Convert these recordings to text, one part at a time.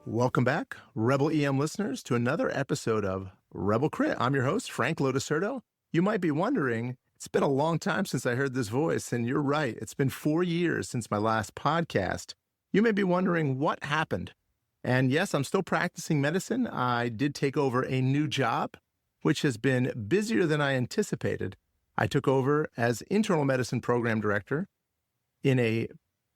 Welcome back, Rebel EM listeners, to another episode of Rebel Crit. I'm your host, Frank Lodeserto. You might be wondering, it's been a long time since I heard this voice, and you're right. It's been 4 years since my last podcast. You may be wondering what happened. And yes, I'm still practicing medicine. I did take over a new job, which has been busier than I anticipated. I took over as internal medicine program director in a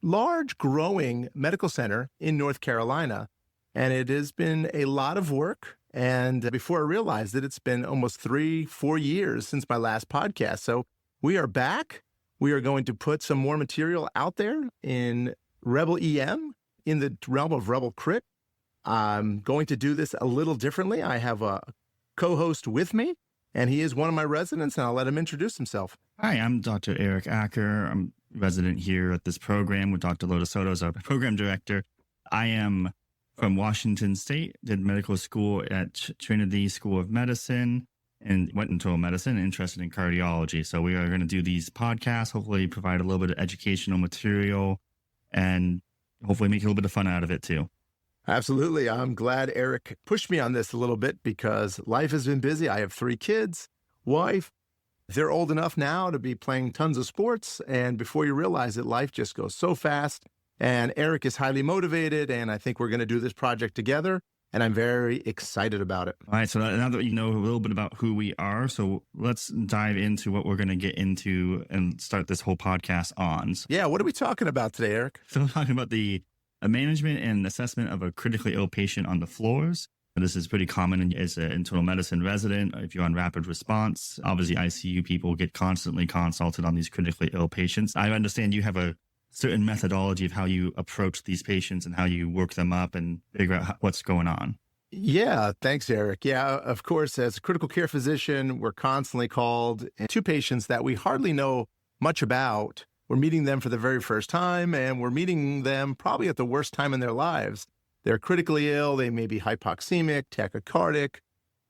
large, growing medical center in North Carolina. And it has been a lot of work. And before I realized it, it's been almost 3-4 years since my last podcast. So we are back. We are going to put some more material out there in Rebel EM, in the realm of Rebel Crit. I'm going to do this a little differently. I have a co-host with me, and he is one of my residents, and I'll let him introduce himself. Hi, I'm Dr. Eric Acker. I'm resident here at this program with Dr. Lodeserto as our program director. I am from Washington State, did medical school at Trinity School of Medicine, and went into medicine, interested in cardiology. So we are going to do these podcasts, hopefully provide a little bit of educational material, and hopefully make a little bit of fun out of it too. Absolutely. I'm glad Eric pushed me on this a little bit because life has been busy. I have 3 kids, wife. They're old enough now to be playing tons of sports. And before you realize it, life just goes so fast. And Eric is highly motivated, and I think we're going to do this project together, and I'm very excited about it. All right, so now that you know a little bit about who we are, so let's dive into what we're going to get into and start this whole podcast on. Yeah, what are we talking about today, Eric? So we're talking about the management and assessment of a critically ill patient on the floors. This is pretty common as an internal medicine resident. If you're on rapid response, obviously ICU people get constantly consulted on these critically ill patients. I understand you have a certain methodology of how you approach these patients and how you work them up and figure out what's going on. Yeah, thanks, Eric. Yeah, of course, as a critical care physician, we're constantly called to patients that we hardly know much about. We're meeting them for the very first time, and we're meeting them probably at the worst time in their lives. They're critically ill. They may be hypoxemic, tachycardic.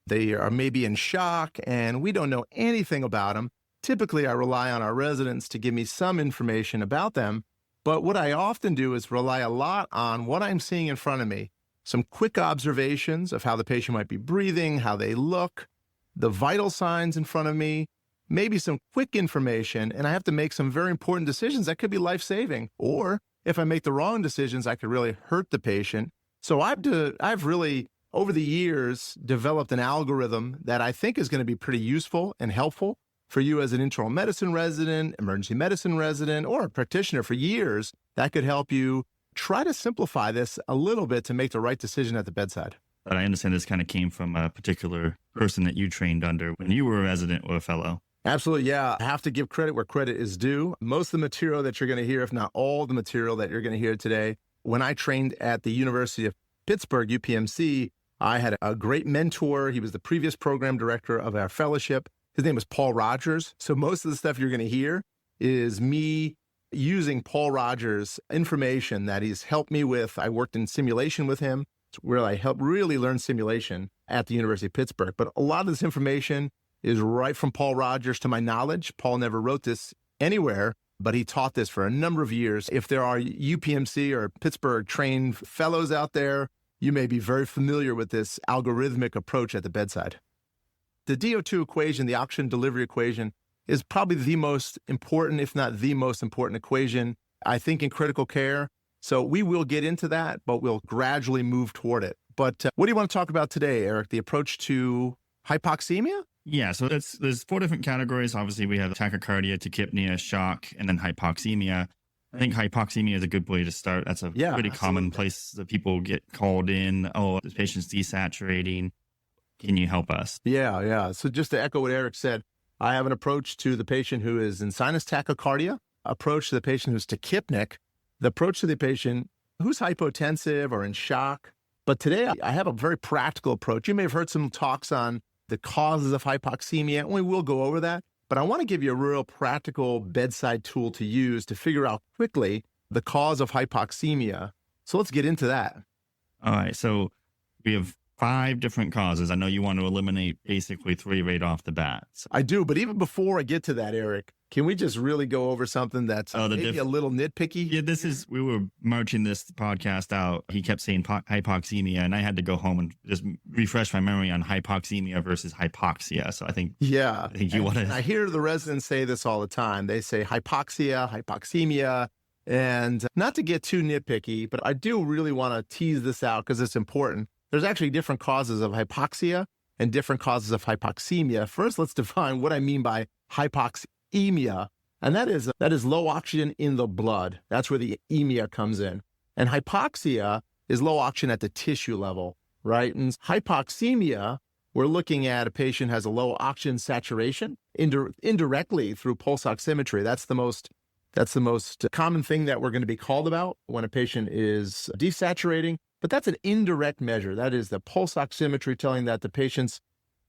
They are maybe in shock, and we don't know anything about them. Typically, I rely on our residents to give me some information about them. But what I often do is rely a lot on what I'm seeing in front of me. Some quick observations of how the patient might be breathing, how they look, the vital signs in front of me, maybe some quick information, and I have to make some very important decisions that could be life-saving. Or if I make the wrong decisions, I could really hurt the patient. So I've really, over the years, developed an algorithm that I think is going to be pretty useful and helpful for you as an internal medicine resident, emergency medicine resident, or a practitioner for years. That could help you try to simplify this a little bit to make the right decision at the bedside. But I understand this kind of came from a particular person that you trained under when you were a resident or a fellow. Absolutely, yeah. I have to give credit where credit is due. Most of the material that you're going to hear, if not all the material that you're going to hear today, when I trained at the University of Pittsburgh, UPMC, I had a great mentor. He was the previous program director of our fellowship. His name was Paul Rogers. So most of the stuff you're going to hear is me using Paul Rogers' information that he's helped me with. I worked in simulation with him, where I helped really learn simulation at the University of Pittsburgh. But a lot of this information is right from Paul Rogers to my knowledge. Paul never wrote this anywhere, but he taught this for a number of years. If there are UPMC or Pittsburgh trained fellows out there, you may be very familiar with this algorithmic approach at the bedside. The DO2 equation, the oxygen delivery equation, is probably the most important, if not the most important equation, I think, in critical care. So we will get into that, but we'll gradually move toward it. But what do you want to talk about today, Eric? The approach to hypoxemia? Yeah, so there's 4 different categories. Obviously, we have tachycardia, tachypnea, shock, and then hypoxemia. I think hypoxemia is a good way to start. That's a pretty common place that people get called in. Oh, this patient's desaturating. Can you help us? Yeah. So just to echo what Eric said, I have an approach to the patient who is in sinus tachycardia, approach to the patient who's tachypnic, the approach to the patient who's hypotensive or in shock. But today I have a very practical approach. You may have heard some talks on the causes of hypoxemia, and we will go over that. But I want to give you a real practical bedside tool to use to figure out quickly the cause of hypoxemia. So let's get into that. All right. So we have 5 different causes. I know you want to eliminate basically 3 right off the bat. So, I do, but even before I get to that, Eric, can we just really go over something that's the maybe a little nitpicky? yeah, we were marching this podcast out. He kept saying hypoxemia, and I had to go home and just refresh my memory on hypoxemia versus hypoxia. So I think you want to. I hear the residents say this all the time. They say hypoxia, hypoxemia. And not to get too nitpicky, but I do really want to tease this out because it's important. There's actually different causes of hypoxia and different causes of hypoxemia. First, let's define what I mean by hypoxemia. And that is low oxygen in the blood. That's where the emia comes in. And hypoxia is low oxygen at the tissue level, right? And hypoxemia, we're looking at a patient has a low oxygen saturation indirectly through pulse oximetry. That's the most common thing that we're going to be called about when a patient is desaturating, but that's an indirect measure. That is the pulse oximetry telling that the patient's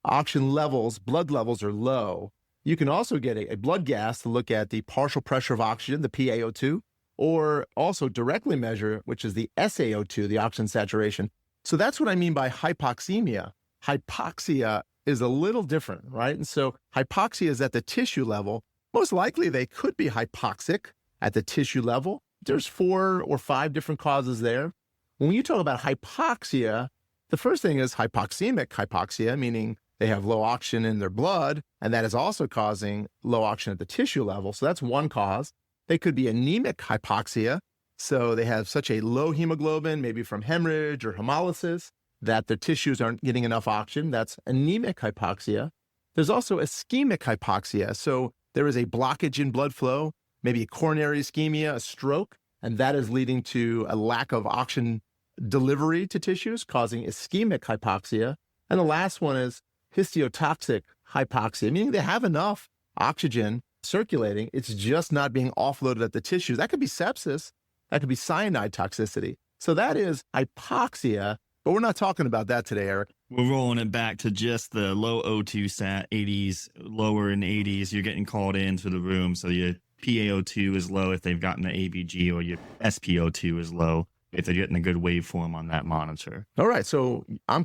oxygen levels, blood levels are low. You can also get a blood gas to look at the partial pressure of oxygen, the PaO2, or also directly measure, which is the SaO2, the oxygen saturation. So that's what I mean by hypoxemia. Hypoxia is a little different, right? And so hypoxia is at the tissue level. Most likely, they could be hypoxic at the tissue level. There's 4 or 5 different causes there. When you talk about hypoxia, the first thing is hypoxemic hypoxia, meaning they have low oxygen in their blood, and that is also causing low oxygen at the tissue level. So that's one cause. They could be anemic hypoxia. So they have such a low hemoglobin, maybe from hemorrhage or hemolysis, that their tissues aren't getting enough oxygen. That's anemic hypoxia. There's also ischemic hypoxia. So there is a blockage in blood flow, maybe a coronary ischemia, a stroke, and that is leading to a lack of oxygen delivery to tissues, causing ischemic hypoxia. And the last one is histotoxic hypoxia, meaning they have enough oxygen circulating, it's just not being offloaded at the tissues. That could be sepsis, that could be cyanide toxicity. So that is hypoxia, but we're not talking about that today, Eric. We're rolling it back to just the low O2 sat, 80s, lower in 80s. You're getting called into the room. So your PaO2 is low if they've gotten an ABG, or your SpO2 is low if they're getting a good waveform on that monitor. All right. So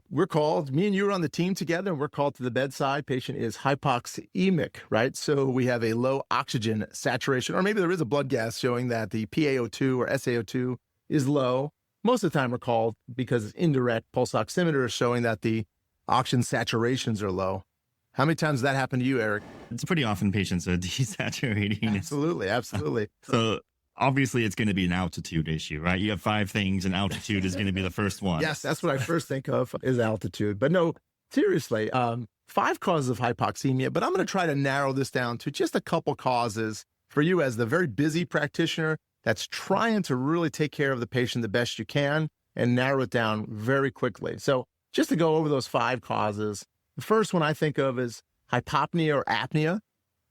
we're called, me and you are on the team together, and we're called to the bedside. Patient is hypoxemic, right? So we have a low oxygen saturation, or maybe there is a blood gas showing that the PaO2 or SaO2 is low. Most of the time we're called because it's indirect pulse oximeter is showing that the oxygen saturations are low. How many times does that happen to you, Eric? It's pretty often patients are desaturating. Absolutely. So obviously it's going to be an altitude issue, right? You have 5 things and altitude is going to be the first one. Yes, that's what I first think of is altitude. But no, seriously, 5 causes of hypoxemia, but I'm going to try to narrow this down to just a couple causes for you as the very busy practitioner that's trying to really take care of the patient the best you can and narrow it down very quickly. So just to go over those 5 causes, the first one I think of is hypopnea or apnea.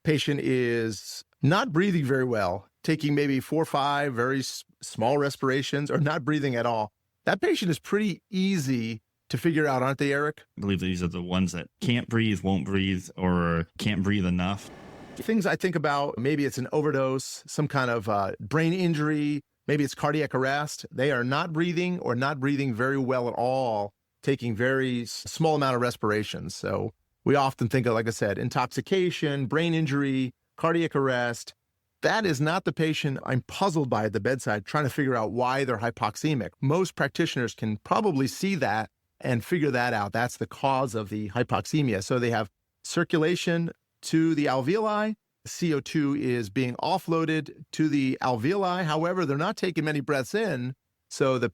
Patient is not breathing very well, taking maybe 4 or 5 very small respirations or not breathing at all. That patient is pretty easy to figure out, aren't they, Eric? I believe these are the ones that can't breathe, won't breathe, or can't breathe enough. Things I think about, maybe it's an overdose, some kind of brain injury, maybe it's cardiac arrest. They are not breathing or not breathing very well at all, taking very small amount of respirations. So we often think of, like I said, intoxication, brain injury, cardiac arrest. That is not the patient I'm puzzled by at the bedside, trying to figure out why they're hypoxemic. Most practitioners can probably see that and figure that out. That's the cause of the hypoxemia. So they have circulation to the alveoli. CO2 is being offloaded to the alveoli. However, they're not taking many breaths in. So the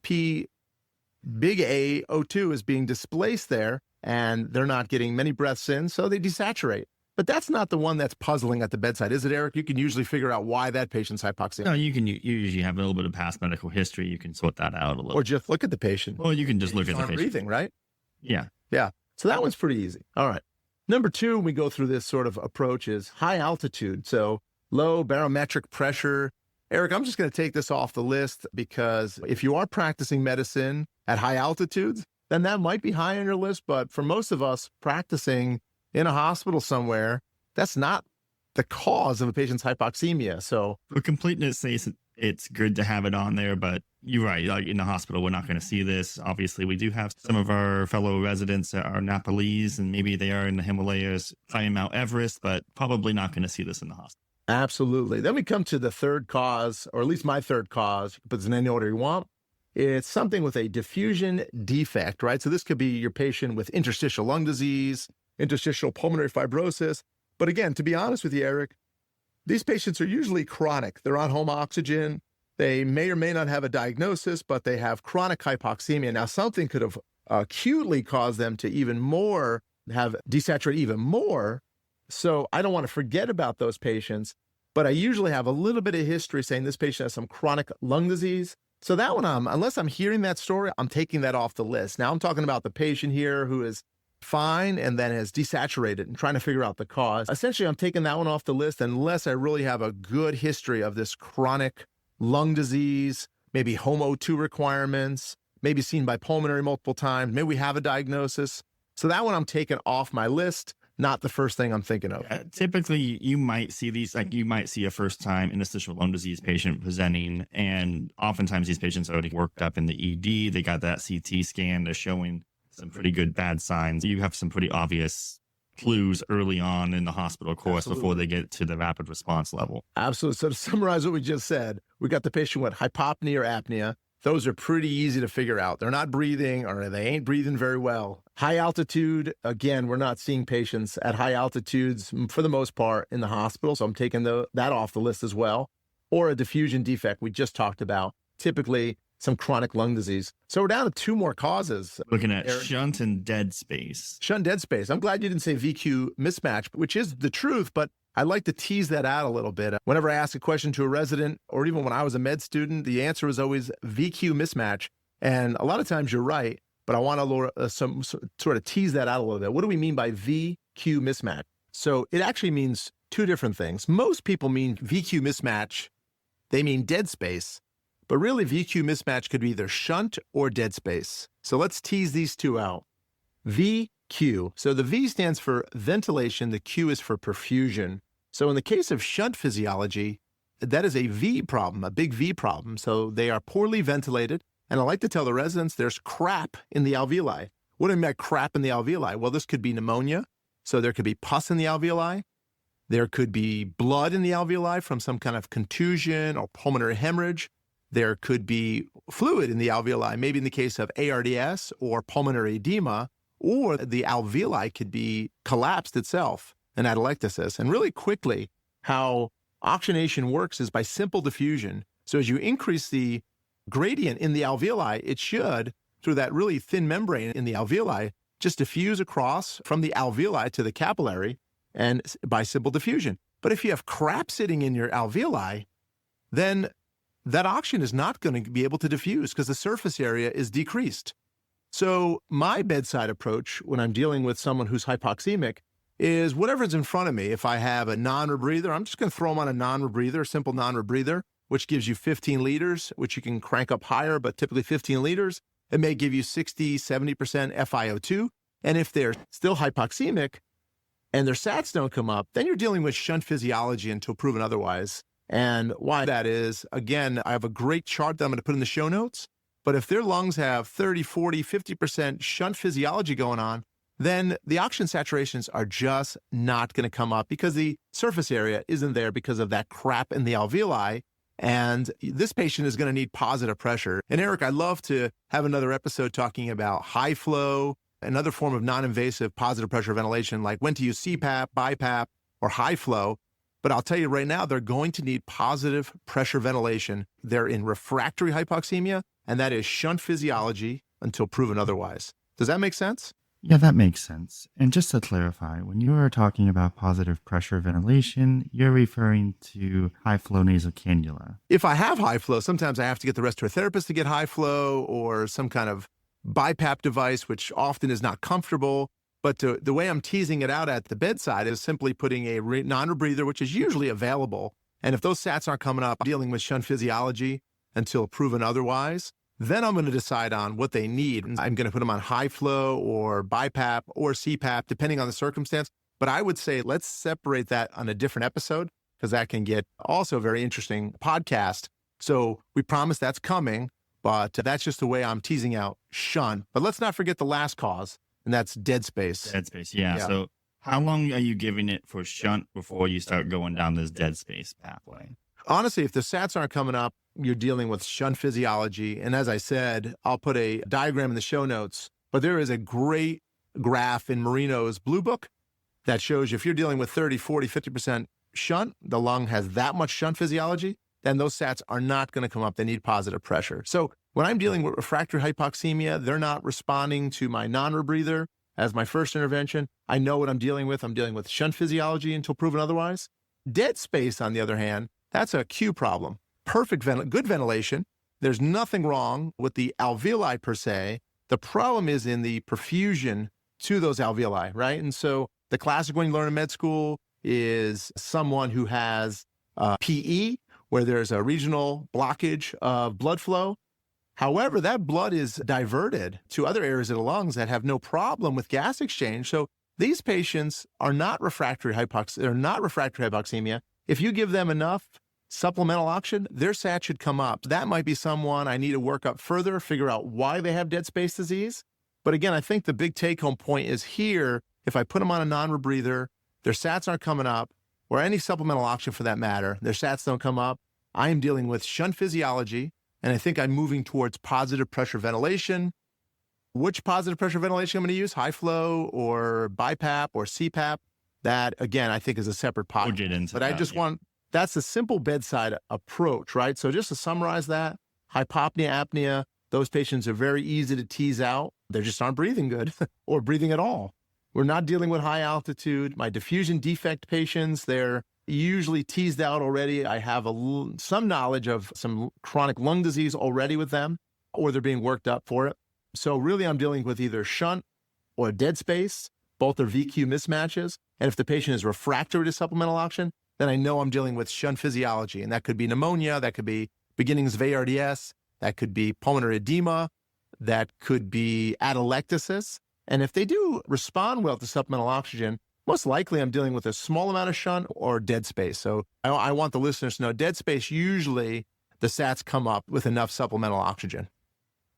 big A, O2 is being displaced there, and they're not getting many breaths in, so they desaturate. But that's not the one that's puzzling at the bedside, is it, Eric? You can usually figure out why that patient's hypoxia. No, you usually have a little bit of past medical history. You can sort that out a little. Or just look at the patient. Well, you can just look at the patient. Breathing, right? Yeah. Yeah. So that one's pretty easy. All right. Number 2, we go through this sort of approach is high altitude. So low barometric pressure. Eric, I'm just going to take this off the list because if you are practicing medicine at high altitudes, then that might be high on your list. But for most of us practicing in a hospital somewhere, that's not the cause of a patient's hypoxemia. So for completeness sake, it's good to have it on there, but you're right. Like in the hospital, we're not going to see this. Obviously, we do have some of our fellow residents that are Nepalese, and maybe they are in the Himalayas climbing Mount Everest, but probably not going to see this in the hospital. Absolutely. Then we come to the third cause, or at least my third cause. You can put this in any order you want. It's something with a diffusion defect, right? So this could be your patient with interstitial lung disease, interstitial pulmonary fibrosis. But again, to be honest with you, Eric, these patients are usually chronic. They're on home oxygen. They may or may not have a diagnosis, but they have chronic hypoxemia. Now, something could have acutely caused them to even more have desaturate even more. So I don't want to forget about those patients, but I usually have a little bit of history saying this patient has some chronic lung disease. So that one, unless I'm hearing that story, I'm taking that off the list. Now I'm talking about the patient here who is fine and then has desaturated and trying to figure out the cause. Essentially, I'm taking that one off the list unless I really have a good history of this chronic lung disease, maybe home O2 requirements, maybe seen by pulmonary multiple times. Maybe we have a diagnosis. So that one I'm taking off my list. Not the first thing I'm thinking of. Typically, you might see these, like you might see a first-time interstitial lung disease patient presenting, and oftentimes these patients are already worked up in the ED. They got that CT scan. They're showing some pretty good bad signs. You have some pretty obvious clues early on in the hospital course before they get to the rapid response level. Absolutely. So to summarize what we just said, we got the patient with hypopnea or apnea. Those are pretty easy to figure out. They're not breathing or they ain't breathing very well. High altitude, again, we're not seeing patients at high altitudes for the most part in the hospital. So I'm taking that off the list as well. Or a diffusion defect we just talked about, typically some chronic lung disease. So we're down to two more causes. Looking at shunt and dead space. Shunt dead space. I'm glad you didn't say VQ mismatch, which is the truth, but I like to tease that out a little bit. Whenever I ask a question to a resident, or even when I was a med student, the answer was always VQ mismatch. And a lot of times you're right, but I want to sort of tease that out a little bit. What do we mean by VQ mismatch? So it actually means two different things. Most people mean VQ mismatch, they mean dead space, but really VQ mismatch could be either shunt or dead space. So let's tease these two out. VQ. So the V stands for ventilation, the Q is for perfusion. So in the case of shunt physiology, that is a V problem, a big V problem. So they are poorly ventilated. And I like to tell the residents there's crap in the alveoli. What do I mean by crap in the alveoli? Well, this could be pneumonia. So there could be pus in the alveoli. There could be blood in the alveoli from some kind of contusion or pulmonary hemorrhage. There could be fluid in the alveoli, maybe in the case of ARDS or pulmonary edema, or the alveoli could be collapsed itself, an atelectasis. And really quickly, how oxygenation works is by simple diffusion. So as you increase the gradient in the alveoli, it should, through that really thin membrane in the alveoli, just diffuse across from the alveoli to the capillary and by simple diffusion. But if you have crap sitting in your alveoli, then that oxygen is not going to be able to diffuse because the surface area is decreased. So my bedside approach when I'm dealing with someone who's hypoxemic is whatever's in front of me. If I have a non-rebreather, I'm just going to throw them on a non-rebreather, a simple non-rebreather, which gives you 15 liters, which you can crank up higher, but typically 15 liters. It may give you 60, 70% FiO2. And if they're still hypoxemic and their SATs don't come up, then you're dealing with shunt physiology until proven otherwise. And why that is, again, I have a great chart that I'm going to put in the show notes. But if their lungs have 30, 40, 50% shunt physiology going on, then the oxygen saturations are just not going to come up because the surface area isn't there because of that crap in the alveoli. And this patient is going to need positive pressure. And Eric, I'd love to have another episode talking about high flow, another form of non-invasive positive pressure ventilation, like when to use CPAP, BiPAP, or high flow. But I'll tell you right now, they're going to need positive pressure ventilation. They're in refractory hypoxemia, and that is shunt physiology until proven otherwise. Does that make sense? Yeah, that makes sense. And just to clarify, when you are talking about positive pressure ventilation, you're referring to high flow nasal cannula. If I have high flow, sometimes I have to get the respiratory therapist to get high flow or some kind of BiPAP device, which often is not comfortable. But the way I'm teasing it out at the bedside is simply putting a non-rebreather, which is usually available. And if those SATs aren't coming up, dealing with shunt physiology until proven otherwise, then I'm going to decide on what they need. I'm going to put them on high flow or BiPAP or CPAP, depending on the circumstance. But I would say let's separate that on a different episode because that can get also a very interesting podcast. So we promise that's coming. But that's just the way I'm teasing out shunt. But let's not forget the last cause, and that's dead space. Dead space, yeah. So how long are you giving it for shunt before you start going down this dead space pathway? Honestly, if the sats aren't coming up, you're dealing with shunt physiology. And as I said, I'll put a diagram in the show notes, but there is a great graph in Marino's Blue Book that shows you if you're dealing with 30, 40, 50% shunt, the lung has that much shunt physiology, then those sats are not going to come up. They need positive pressure. So when I'm dealing with refractory hypoxemia, they're not responding to my non-rebreather as my first intervention. I know what I'm dealing with. I'm dealing with shunt physiology until proven otherwise. Dead space, on the other hand, that's a Q problem. Good ventilation. There's nothing wrong with the alveoli per se. The problem is in the perfusion to those alveoli, right? And so the classic one you learn in med school is someone who has PE, where there's a regional blockage of blood flow. However, that blood is diverted to other areas of the lungs that have no problem with gas exchange. So these patients are not refractory hypoxemia. If you give them enough supplemental oxygen, their SAT should come up. That might be someone I need to work up further, figure out why they have dead space disease. But again, I think the big take-home point is here, if I put them on a non-rebreather, their SATs aren't coming up, or any supplemental oxygen for that matter, their SATs don't come up, I am dealing with shunt physiology, and I think I'm moving towards positive pressure ventilation. Which positive pressure ventilation I'm going to use, high flow or BiPAP or CPAP, that, again, I think is a separate podcast. We'll get into but that, I just want, that's a simple bedside approach, right? So just to summarize that, hypopnea, apnea, those patients are very easy to tease out. They just aren't breathing good or breathing at all. We're not dealing with high altitude. My diffusion defect patients, they're usually teased out already. I have some knowledge of some chronic lung disease already with them, or they're being worked up for it. So really I'm dealing with either shunt or dead space. Both are VQ mismatches. And if the patient is refractory to supplemental oxygen, then I know I'm dealing with shunt physiology. And that could be pneumonia, that could be beginnings of ARDS, that could be pulmonary edema, that could be atelectasis. And if they do respond well to supplemental oxygen, most likely I'm dealing with a small amount of shunt or dead space. So I want the listeners to know dead space, usually the SATs come up with enough supplemental oxygen.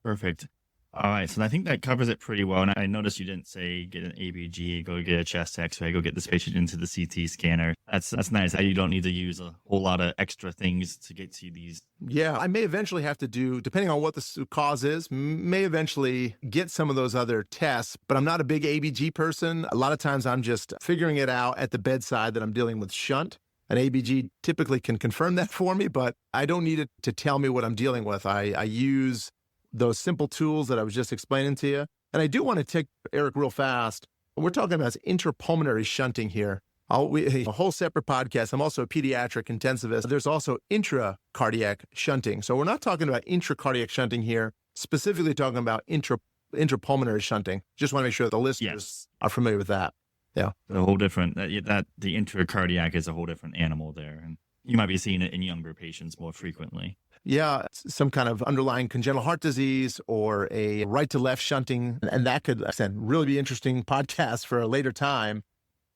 Perfect. All right. So I think that covers it pretty well. And I noticed you didn't say get an ABG, go get a chest x-ray, go get this patient into the CT scanner. That's nice. You don't need to use a whole lot of extra things to get to these. Yeah, I may eventually have to do, depending on what the cause is, may eventually get some of those other tests, but I'm not a big ABG person. A lot of times I'm just figuring it out at the bedside that I'm dealing with shunt. An ABG typically can confirm that for me, but I don't need it to tell me what I'm dealing with. I use those simple tools that I was just explaining to you. And I do want to take, Eric, real fast. We're talking about interpulmonary shunting here. A whole separate podcast. I'm also a pediatric intensivist. There's also intracardiac shunting. So we're not talking about intracardiac shunting here, specifically talking about interpulmonary shunting. Just want to make sure the listeners are familiar with that. Yeah. A whole different, the intracardiac is a whole different animal there. And you might be seeing it in younger patients more frequently. Yeah, some kind of underlying congenital heart disease or a right to left shunting. And that could, like I said, really be interesting podcast for a later time.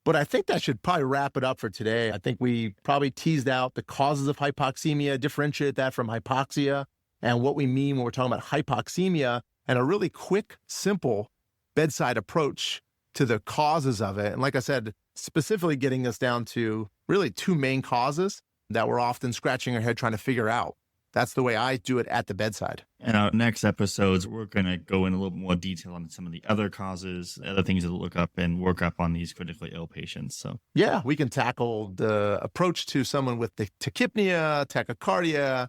But I think that should probably wrap it up for today. I think we probably teased out the causes of hypoxemia, differentiate that from hypoxia, and what we mean when we're talking about hypoxemia, and a really quick, simple bedside approach to the causes of it. And like I said, specifically getting us down to really two main causes that we're often scratching our head trying to figure out. That's the way I do it at the bedside. In our next episodes, we're going to go in a little more detail on some of the other causes, other things to look up and work up on these critically ill patients. So yeah, we can tackle the approach to someone with the tachypnea, tachycardia.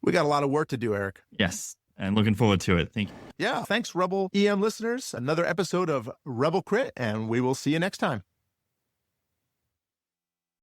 We got a lot of work to do, Eric. Yes, and looking forward to it. Thank you. Yeah, thanks, Rebel EM listeners. Another episode of Rebel Crit, and we will see you next time.